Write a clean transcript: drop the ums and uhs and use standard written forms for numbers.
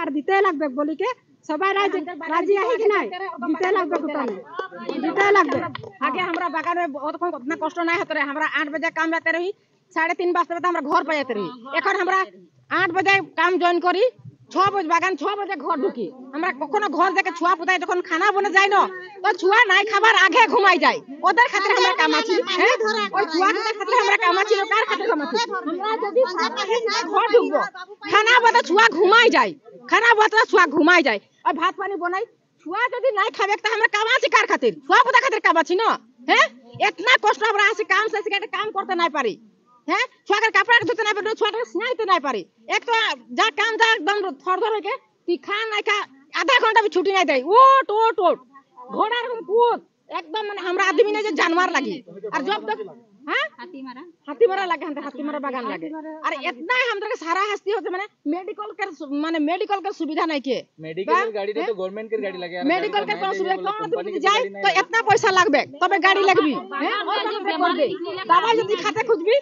আর দিতে লাগবে বলি কে সবাই রাজি আহি কি নাই দিতে লাগবে কোথায় দিতে লাগবে। आगे हमरा बागान में बहुत उतना कष्ट नहीं होते रहे। हमरा 8 बजे काम जाते रही 3:30 बजते तो हमरा घर पे जाते रही। এখন हमरा 8 बजे काम जॉइन करी 6 बजे बागान 6 बजे घर ढुकी। हमरा কখনো ঘর থেকে ছুয়া পুতাই যখন খানা বনে যায় না তো ছুয়া নাই খাবার আগে ঘুমাই যায়। ওদের খাতিরে আমরা কামাছি ওই ছুয়া খাতিরে আমরা কামাছি কার খাতিরে কামাছি আমরা যদি ঘর ঢুকবো খানা বনে ছুয়া ঘুমাই যায়। খানা বনে ছুয়া ঘুমাই যায় আর ভাত পানি বনাই ছুয়া যদি নাই খাবে তো আমরা কামাছি কার খাতির ছুয়া পুতা খাতির কামাছি না। হ্যাঁ इतना कष्ट हमरा আসে কাম से काम करते नहीं पारी। হ্যাঁ ছুয়াকে কাপড় ধুতে নাই পারি ছুয়াকে স্নাইতে নাই পারি। এক তো যা কাম যা একদম থরথর হয়ে তুই খা নাই খা आधा घंटा भी छुट्टी नहीं देय ओट ओट ओट घोड़ार कूद एकदम माने हमरा आदमी ने जे जानवर लगी और जब तक हां हाथी मारा लगे हम हाथी मारा बागान लगे और इतना हमरा के सारा हस्ती होते माने मेडिकल के सुविधा नहीं के मेडिकल गाड़ी तो गवर्नमेंट के गाड़ी लगे मेडिकल के कोन सुविधा कोन जाए तो इतना पैसा लगबे तबे गाड़ी लगबी हैं दवाई जदी खाते खुजबी